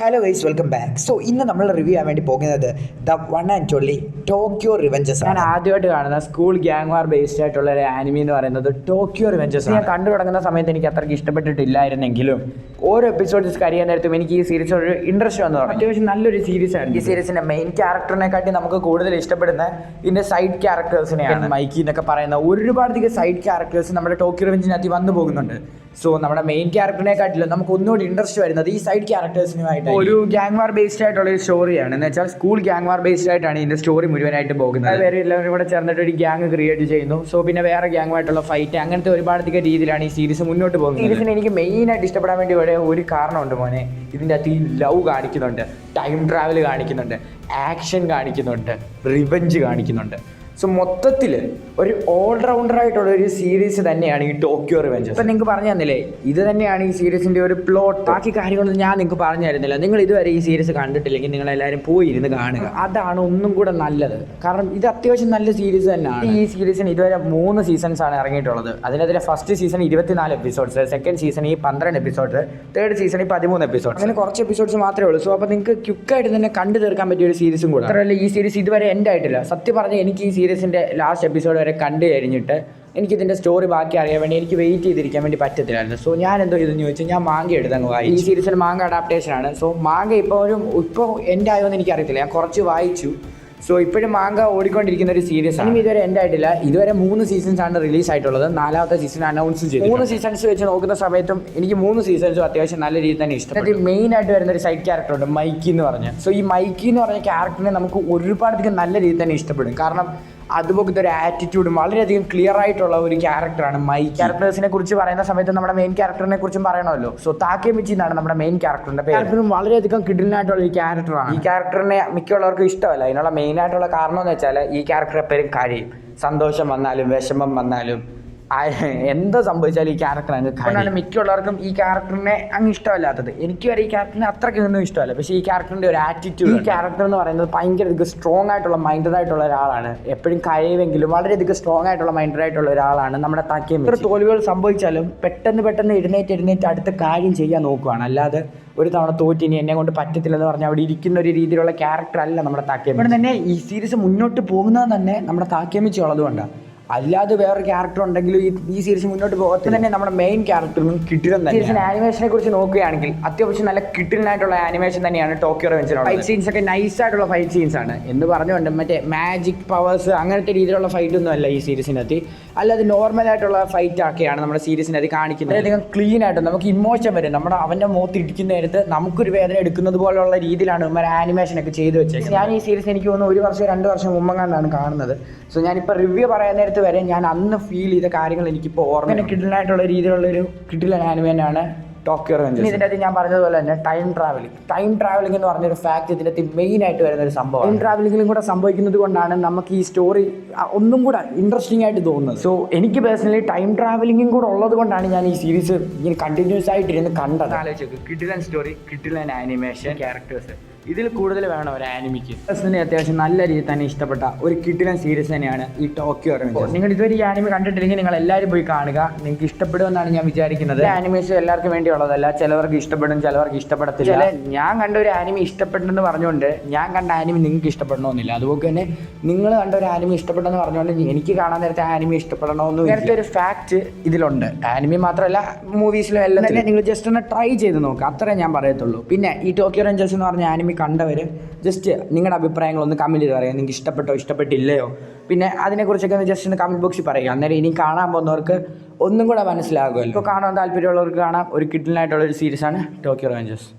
Hello guys, welcome back. So ഇന്ന് നമ്മൾ review ചെയ്യാൻ വേണ്ടി പോകുന്നത് the one and only Tokyo Revengers. ഞാൻ ആദ്യമായിട്ട് കാണുന്ന സ്കൂൾ ഗ്യാങ് വാർ ബേസ്ഡ് ആയിട്ടുള്ള ഒരു ആനിമി എന്ന് പറയുന്നത് ടോക്കിയോ റിവെഞ്ചസ്. ഞാൻ കണ്ടു തുടങ്ങുന്ന സമയത്ത് എനിക്ക് അത്രയ്ക്ക് ഇഷ്ടപ്പെട്ടിട്ടില്ലായിരുന്നെങ്കിലും ഓരോ എപ്പിസോഡ്സ് കഴിയാൻ നേരത്തും എനിക്ക് ഈ സീരീസ് ഒരു ഇൻട്രസ്റ്റ് വന്നു തുടങ്ങി. അത്യാവശ്യം നല്ലൊരു സീരീസ് ആണ്. ഈ സീരീസിന്റെ മെയിൻ ക്യാരക്ടറിനെക്കാട്ടി നമുക്ക് കൂടുതൽ ഇഷ്ടപ്പെടുന്ന ഇതിന്റെ സൈഡ് ക്യാരക്ടേഴ്സിനെയാണ്. മൈക്കി എന്നൊക്കെ പറയുന്ന ഒരുപാടധികം സൈഡ് ക്യാരക്ടേഴ്സ് നമ്മുടെ ടോക്കിയോ റിവെഞ്ചിനകത്ത് വന്നു പോകുന്നുണ്ട്. സോ നമ്മുടെ മെയിൻ ക്യാരക്ടറിനെക്കാട്ടിലും നമുക്ക് ഒന്നുകൂടി ഇൻട്രസ്റ്റ് വരുന്നത് ഈ സൈഡ് ക്യാരക്ടേഴ്സിനുമായിട്ട്. ഒരു ഗ്യാങ് വാർ ബേസ്ഡ് ആയിട്ടുള്ള ഒരു സ്റ്റോറിയാണ്. എന്ന് വെച്ചാൽ സ്കൂൾ ഗ്യാങ് വാർ ബേസ്ഡ് ആയിട്ടാണ് ഇതിന്റെ സ്റ്റോറി മുഴുവനായിട്ട് പോകുന്നത്. വേറെ എല്ലാവരും കൂടെ ചേർന്നിട്ട് ഒരു ഗ്യാങ് ക്രിയേറ്റ് ചെയ്യുന്നു. സോ പിന്നെ വേറെ ഗ്യാങ്ങുമായിട്ടുള്ള ഫൈറ്റ്, അങ്ങനത്തെ ഒരുപാടധികം രീതിയിലാണ് ഈ സീരീസ് മുന്നോട്ട് പോകുന്നത്. സീരീസിന് എനിക്ക് മെയിനായിട്ട് ഇഷ്ടപ്പെടാൻ വേണ്ടി ഒരു കാരണമുണ്ട് മോനെ. ഇതിൻ്റെ അകത്ത് ഈ ലവ് കാണിക്കുന്നുണ്ട്, ടൈം ട്രാവൽ കാണിക്കുന്നുണ്ട്, ആക്ഷൻ കാണിക്കുന്നുണ്ട്, റിവെഞ്ച് കാണിക്കുന്നുണ്ട്. സോ മൊത്തത്തിൽ ഒരു ഓൾറൗണ്ടർ ആയിട്ടുള്ള ഒരു സീരീസ് തന്നെയാണ് ഈ ടോക്കിയോ റിവെഞ്ചസ്. ഇപ്പം നിങ്ങൾക്ക് പറഞ്ഞു തന്നില്ലേ, ഇത് തന്നെയാണ് ഈ സീരീസിൻ്റെ ഒരു പ്ലോട്ട്. ബാക്കി കാര്യങ്ങളൊന്നും ഞാൻ നിങ്ങൾക്ക് പറഞ്ഞു തരുന്നില്ല. നിങ്ങൾ ഇതുവരെ ഈ സീരീസ് കണ്ടിട്ടില്ലെങ്കിൽ നിങ്ങളെല്ലാവരും പോയി ഇരുന്ന് കാണുക. അതാണ് ഒന്നും കൂടെ നല്ലത്. കാരണം ഇത് അത്യാവശ്യം നല്ല സീരീസ് തന്നെയാണ്. ഈ സീരീസിന് ഇതുവരെ 3 സീസൺസ് ആണ് ഇറങ്ങിയിട്ടുള്ളത്. അതിനകത്തിലെ first season 24 episodes, second season 12 episodes, third season 13 episodes. അങ്ങനെ കുറച്ച് എപ്പിസോഡ്സ് മാത്രമേ ഉള്ളൂ. സോ അപ്പോൾ നിങ്ങൾക്ക് ക്വിക്കായിട്ട് തന്നെ കണ്ടു തീർക്കാൻ പറ്റിയ ഒരു സീരീസും കൂടെ. മാത്രമല്ല ഈ സീരീസ് ഇതുവരെ എൻഡ് ആയിട്ടില്ല. സത്യം പറഞ്ഞാൽ എനിക്ക് ഈ സീരീസിൻ്റെ ലാസ്റ്റ് എപ്പിസോഡ് വരെ കണ്ടു കഴിഞ്ഞിട്ട് എനിക്കിതിൻ്റെ സ്റ്റോറി ബാക്കി അറിയാൻ വേണ്ടി എനിക്ക് വെയിറ്റ് ചെയ്തിരിക്കാൻ വേണ്ടി പറ്റത്തില്ലായിരുന്നു. സോ ഞാൻ എന്തോ ഇതെന്ന് ചോദിച്ചാൽ ഞാൻ മാങ്ക എടുത്തങ്ങ് വായിച്ചു. ഈ സീരീസിന് മാങ്ക അഡാപ്റ്റേഷൻ ആണ്. സോ മാങ്ക ഇപ്പോൾ എൻഡ് ആയോ എന്ന് എനിക്കറിയത്തില്ല. ഞാൻ കുറച്ച് വായിച്ചു. സോ ഇപ്പോഴും മാങ്ക ഓടിക്കൊണ്ടിരിക്കുന്ന ഒരു സീരീസ് ആണ്. ഇതുവരെ എൻഡ് ആയിട്ടില്ല. ഇതുവരെ 3 സീസൺസ് ആണ് റിലീസ് ആയിട്ടുള്ളത്. 4ാമത്തെ സീസൺ അനൗൺസ് ചെയ്തു. 3 സീസൺസ് വെച്ച് നോക്കുന്ന സമയത്തും എനിക്ക് 3 സീസൺസും അത്യാവശ്യം നല്ല രീതിയിൽ തന്നെ ഇഷ്ടപ്പെട്ടു. മെയിൻ ആയിട്ട് വരുന്ന ഒരു സൈഡ് ക്യാരക്ടർ ഉണ്ട്, മൈക്കി എന്ന് പറഞ്ഞ. സോ ഈ മൈക്കി എന്ന് പറഞ്ഞ ക്യാരക്ടറിനെ നമുക്ക് ഒരുപാടധികം നല്ല രീതിയിൽ തന്നെ ഇഷ്ടപ്പെടും. കാരണം അതുപോലത്തെ ഒരു ആറ്റിറ്റ്യൂഡും വളരെയധികം ക്ലിയർ ആയിട്ടുള്ള ഒരു ക്യാരക്ടറാണ് മൈക്കി. ക്യാരക്ടേഴ്സിനെ കുറിച്ച് പറയുന്ന സമയത്ത് നമ്മുടെ മെയിൻ ക്യാരക്ടറിനെ കുറിച്ചും പറയണമല്ലോ. സോ താക്കേമിച്ചി എന്നാണ് നമ്മുടെ മെയിൻ ക്യാരക്ടറിന്റെ പേര്. ക്യാരക്ടറും വളരെയധികം കിഡിലായിട്ടുള്ള ഒരു ക്യാരക്ടറാണ്. ഈ ക്യാരക്ടറിനെ മിക്കുള്ളവർക്കും ഇഷ്ടമല്ല. അതിനുള്ള മെയിൻ ആയിട്ടുള്ള കാരണം എന്ന് വെച്ചാൽ ഈ ക്യാരക്ടർ എപ്പോഴും കരയും. സന്തോഷം വന്നാലും വിഷമം വന്നാലും എന്താ സംഭവിച്ചാലും ഈ ക്യാരക്ടർ അങ്ങ് അതുകൊണ്ടാണ് മിക്കുള്ളവർക്കും ഈ ക്യാരക്ടറിനെ അങ്ങ് ഇഷ്ടമല്ലാത്തത്. എനിക്ക് വരെ ഈ ക്യാരക്ടറിനെ അത്രയ്ക്കൊന്നും ഇഷ്ടമല്ല. പക്ഷേ ഈ ക്യാരക്ടറിന്റെ ഒരു ആറ്റിറ്റ്യൂഡ്, ഈ ക്യാരക്ടർ എന്ന് പറയുന്നത് ഭയങ്കര സ്ട്രോങ് ആയിട്ടുള്ള മൈൻഡഡ് ആയിട്ടുള്ള ഒരാളാണ്. എപ്പോഴും കഴിയുമെങ്കിലും വളരെയധികം സ്ട്രോങ് ആയിട്ടുള്ള മൈൻഡഡ് ആയിട്ടുള്ള ഒരാളാണ് നമ്മുടെ താക്കേമിച്ചി. എത്ര തോൽവികൾ സംഭവിച്ചാലും പെട്ടെന്ന് എഴുന്നേറ്റ് അടുത്ത കാര്യം ചെയ്യാൻ നോക്കുകയാണ്. അല്ലാതെ ഒരു തവണ തോറ്റിനി എന്നെ കൊണ്ട് പറ്റത്തില്ലെന്ന് പറഞ്ഞാൽ അവിടെ ഇരിക്കുന്ന ഒരു രീതിയിലുള്ള ക്യാരക്ടർ അല്ല നമ്മുടെ താക്കേമിച്ചി. ഇവിടെ തന്നെ ഈ സീരീസ് മുന്നോട്ട് പോകുന്നത് തന്നെ നമ്മുടെ താക്കേമിച്ചി ഉള്ളതുകൊണ്ടാണ്. അല്ലാതെ വേറൊരു ക്യാരക്ടർ ഉണ്ടെങ്കിലും ഈ സീരീസ് മുന്നോട്ട് പോകത്തിൽ തന്നെ നമ്മുടെ മെയിൻ ക്യാരക്ടറും കിട്ടിലും തന്നെ. സീരീസിന് ആനിമേഷനെ കുറിച്ച് നോക്കുകയാണെങ്കിൽ അത്യാവശ്യം നല്ല കിട്ടിലായിട്ടുള്ള ആനിമേഷൻ തന്നെയാണ് ടോക്കിയോ റിവെഞ്ചിനുള്ള. ഫൈറ്റ് സീൻസ് ഒക്കെ നൈസായിട്ടുള്ള ഫൈറ്റ് സീൻസ് ആണ് എന്ന് പറഞ്ഞുകൊണ്ട് മറ്റേ മാജിക് പവേഴ്സ് അങ്ങനത്തെ രീതിയിലുള്ള ഫൈറ്റ് ഒന്നും അല്ല ഈ സീരീസിനകത്ത്. അല്ലാതെ നോർമലായിട്ടുള്ള ഫൈറ്റ് ഒക്കെയാണ് നമ്മുടെ സീരീസിനകത്ത് കാണിക്കുന്നത്. വളരെയധികം ക്ലീൻ ആയിട്ട് നമുക്ക് ഇമോഷൻ വരും. നമ്മുടെ അവൻ്റെ മുഖത്ത് ഇടിക്കുന്ന നേരത്ത് നമുക്കൊരു വേദന എടുക്കുന്നത് പോലുള്ള രീതിയിലാണ് ഇവർ ആനിമേഷനൊക്കെ ചെയ്തു വെച്ചത്. ഞാൻ ഈ സീരീസ് എനിക്ക് തോന്നുന്നു 1 വർഷം 2 വർഷം മുമ്പെങ്ങാണ്ടാണ് കാണുന്നത്. സോ ഞാനിപ്പോൾ റിവ്യൂ പറയാൻ നേരത്ത് വരെ ഞാൻ അന്ന് ഫീൽ ചെയ്ത കാര്യങ്ങൾ എനിക്കിപ്പോൾ ഓർമ്മ. കിഡിലായിട്ടുള്ള രീതിയിലുള്ളൊരു കിഡിലൻ ആനിമേനാണ് ടോക്കിയോ റിവെഞ്ചസ്. ഇതിൻ്റെ അകത്ത് ഞാൻ പറഞ്ഞതുപോലെ തന്നെ ടൈം ട്രാവലിംഗ് എന്ന് പറഞ്ഞൊരു ഫാക്ട് ഇതിൻ്റെ അകത്ത് മെയിൻ ആയിട്ട് വരുന്ന ഒരു സംഭവം. ടൈം ട്രാവലിംഗിലും കൂടെ സംഭവിക്കുന്നത് കൊണ്ടാണ് നമുക്ക് ഈ സ്റ്റോറി ഒന്നും കൂടെ ഇൻട്രസ്റ്റിംഗ് ആയിട്ട് തോന്നുന്നത്. സോ എനിക്ക് പേഴ്സണലി ടൈം ട്രാവലിംഗും കൂടെ ഉള്ളത് കൊണ്ടാണ് ഞാൻ ഈ സീരീസ് ഇങ്ങനെ കണ്ടിന്യൂസ് ആയിട്ടിരുന്ന് കണ്ടത്. ആലോചിച്ചു, കിഡിലൻ സ്റ്റോറി, കിഡിലൻ ആനിമേഷൻ, ക്യാരക്ടേഴ്സ്, ഇതിൽ കൂടുതൽ വേണം ഒരു ആനിമിക്ക്. പേഴ്സണലി അത്യാവശ്യം നല്ല രീതിയിൽ തന്നെ ഇഷ്ടപ്പെട്ട ഒരു കിഡിലൻ സീരീസ് തന്നെയാണ് ഈ ടോക്കിയോ റിവെഞ്ചസ്. നിങ്ങൾ ഇതുവരെ ഈ ആനിമി കണ്ടിട്ടില്ലെങ്കിൽ നിങ്ങൾ എല്ലാവരും പോയി കാണുക. നിങ്ങൾക്ക് ഇഷ്ടപ്പെടുമെന്നാണ് ഞാൻ വിചാരിക്കുന്നത്. ആനിമേഷൻ എല്ലാവർക്കും വേണ്ടിയുള്ളതല്ല. ചിലവർക്ക് ഇഷ്ടപ്പെടും, ചിലവർക്ക് ഇഷ്ടപ്പെടത്തില്ല. ഞാൻ കണ്ട ഒരു ആനിമി ഇഷ്ടപ്പെട്ടെന്ന് പറഞ്ഞുകൊണ്ട് ഞാൻ കണ്ട ആനിമി നിങ്ങൾക്ക് ഇഷ്ടപ്പെടണമെന്നില്ല. അതുപോലെ തന്നെ നിങ്ങൾ കണ്ട ഒരു ആനിമി ഇഷ്ടപ്പെട്ടെന്ന് പറഞ്ഞുകൊണ്ട് എനിക്ക് കാണാൻ നേരത്തെ ആനിമി ഇഷ്ടപ്പെടണമെന്നും ഇങ്ങനത്തെ ഒരു ഫാക്ട് ഇതിലുണ്ട്. ആനിമി മാത്രമല്ല, മൂവീസിലും എല്ലാം തന്നെ നിങ്ങൾ ജസ്റ്റ് ഒന്ന് ട്രൈ ചെയ്ത് നോക്കുക, അത്രേ ഞാൻ പറയത്തുള്ളൂ. പിന്നെ ഈ ടോക്കിയോ റിവെഞ്ചസ് എന്ന് പറഞ്ഞ ആനിമി കണ്ടവർ ജസ്റ്റ് നിങ്ങളുടെ അഭിപ്രായങ്ങളൊന്ന് കമൻറ്റ് ചെയ്ത് പറയുക. നിങ്ങൾക്ക് ഇഷ്ടപ്പെട്ടോ ഇഷ്ടപ്പെട്ടില്ലയോ, പിന്നെ അതിനെക്കുറിച്ചൊക്കെ ഒന്ന് ജസ്റ്റ് ഒന്ന് കമൻറ്റ് ബോക്സിൽ പറയുക. അന്നേരം ഇനി കാണാൻ പോകുന്നവർക്ക് ഒന്നും കൂടെ മനസ്സിലാകുമല്ലോ. ഇപ്പോൾ കാണാൻ താല്പര്യമുള്ളവർക്ക് കാണാം. ഒരു കിഡിലായിട്ടുള്ളൊരു സീരീസാണ് ടോക്കിയോ റിവെഞ്ചസ്.